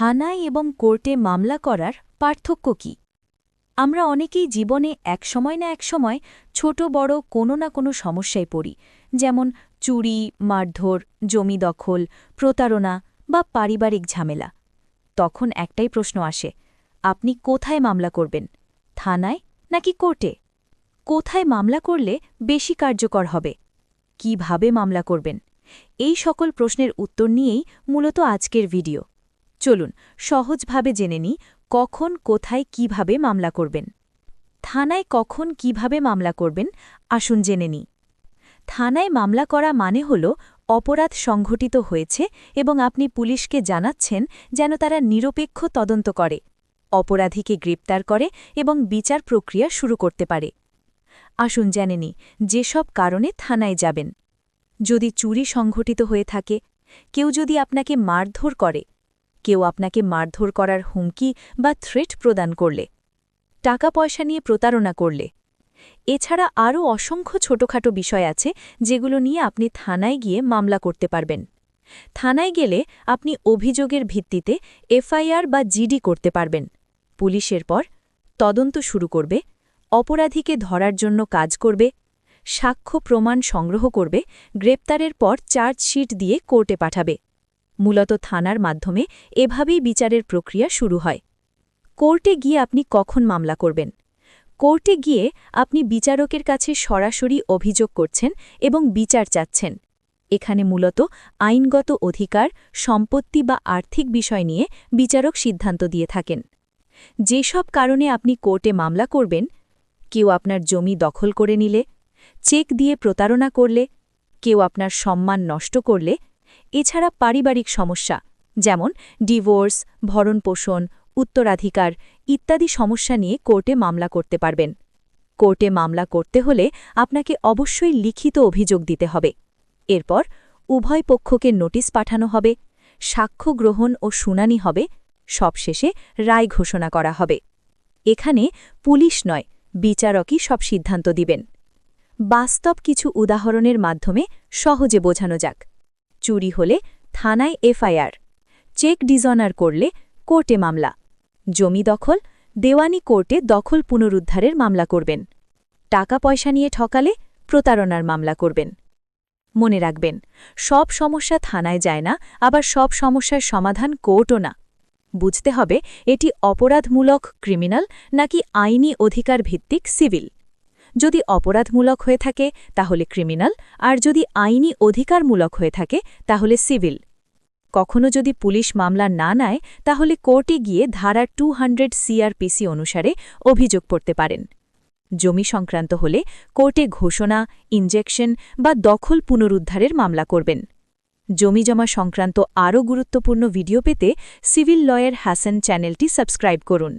থানায় এবং কোর্টে মামলা করার পার্থক্য কি? আমরা অনেকেই জীবনে একসময় না একসময় ছোট বড় কোনো না কোনো সমস্যায় পড়ি, যেমন চুরি, মারধর, জমি দখল, প্রতারণা বা পারিবারিক ঝামেলা। তখন একটাই প্রশ্ন আসে, আপনি কোথায় মামলা করবেন? থানায় নাকি কোর্টে? কোথায় মামলা করলে বেশি কার্যকর হবে? কিভাবে মামলা করবেন? এই সকল প্রশ্নের উত্তর নিয়েই মূলত আজকের ভিডিও। চলুন সহজভাবে জেনে নিই কখন, কোথায়, কিভাবে মামলা করবেন। থানায় কখন, কিভাবে মামলা করবেন, আসুন জেনে নিই। থানায় মামলা করা মানে হল অপরাধ সংঘটিত হয়েছে এবং আপনি পুলিশকে জানাচ্ছেন যেন তারা নিরপেক্ষ তদন্ত করে, অপরাধীকে গ্রেপ্তার করে এবং বিচার প্রক্রিয়া শুরু করতে পারে। আসুন জেনে নিই যেসব কারণে থানায় যাবেন। যদি চুরি সংঘটিত হয়ে থাকে, কেউ যদি আপনাকে মারধর করে, কেউ আপনাকে মারধর করার হুমকি বা থ্রেট প্রদান করলে, টাকা পয়সা নিয়ে প্রতারণা করলে। এছাড়া আরও অসংখ্য ছোটখাটো বিষয় আছে যেগুলো নিয়ে আপনি থানায় গিয়ে মামলা করতে পারবেন। থানায় গেলে আপনি অভিযোগের ভিত্তিতে এফআইআর বা জিডি করতে পারবেন। পুলিশের পর তদন্ত শুরু করবে, অপরাধীকে ধরার জন্য কাজ করবে, সাক্ষ্য প্রমাণ সংগ্রহ করবে, গ্রেপ্তারের পর চার্জশিট দিয়ে কোর্টে পাঠাবে। মূলত থানার মাধ্যমে এভাবেই বিচারের প্রক্রিয়া শুরু হয়। কোর্টে গিয়ে আপনি কখন মামলা করবেন? কোর্টে গিয়ে আপনি বিচারকের কাছে সরাসরি অভিযোগ করছেন এবং বিচার চাচ্ছেন। এখানে মূলত আইনগত অধিকার, সম্পত্তি বা আর্থিক বিষয় নিয়ে বিচারক সিদ্ধান্ত দিয়ে থাকেন। যেসব কারণে আপনি কোর্টে মামলা করবেন, কেউ আপনার জমি দখল করে নিলে, চেক দিয়ে প্রতারণা করলে, কেউ আপনার সম্মান নষ্ট করলে, এছাড়া পারিবারিক সমস্যা যেমন ডিভোর্স, ভরণপোষণ, উত্তরাধিকার ইত্যাদি সমস্যা নিয়ে কোর্টে মামলা করতে পারবেন। কোর্টে মামলা করতে হলে আপনাকে অবশ্যই লিখিত অভিযোগ দিতে হবে। এরপর উভয় পক্ষকে নোটিশ পাঠানো হবে, সাক্ষ্য গ্রহণ ও শুনানি হবে, সবশেষে রায় ঘোষণা করা হবে। এখানে পুলিশ নয়, বিচারকই সব সিদ্ধান্ত দিবেন। বাস্তব কিছু উদাহরণের মাধ্যমে সহজে বোঝানো যাক। চুরি হলে থানায় এফআইআর, চেক ডিজঅনার করলে কোর্টে মামলা, জমি দখল, দেওয়ানি কোর্টে দখল পুনরুদ্ধারের মামলা করবেন, টাকা পয়সা নিয়ে ঠকালে প্রতারণার মামলা করবেন। মনে রাখবেন, সব সমস্যা থানায় যায় না, আবার সব সমস্যার সমাধান কোর্টও না। বুঝতে হবে এটি অপরাধমূলক ক্রিমিনাল নাকি আইনি অধিকার ভিত্তিক সিভিল। যদি অপরাধমূলক হয়ে থাকে তাহলে ক্রিমিনাল, আর যদি আইনি অধিকারমূলক হয়ে থাকে তাহলে সিভিল। কখনো যদি পুলিশ মামলা না নেয় তাহলে কোর্টে গিয়ে ধারা 200 সিআরপিসি অনুসারে অভিযোগ করতে পারেন। জমি সংক্রান্ত হলে কোর্টে ঘোষণা, ইনজেকশন বা দখল পুনরুদ্ধারের মামলা করবেন। জমিজমা সংক্রান্ত আরও গুরুত্বপূর্ণ ভিডিও পেতে সিভিল লয়ার হাসান চ্যানেলটি সাবস্ক্রাইব করুন।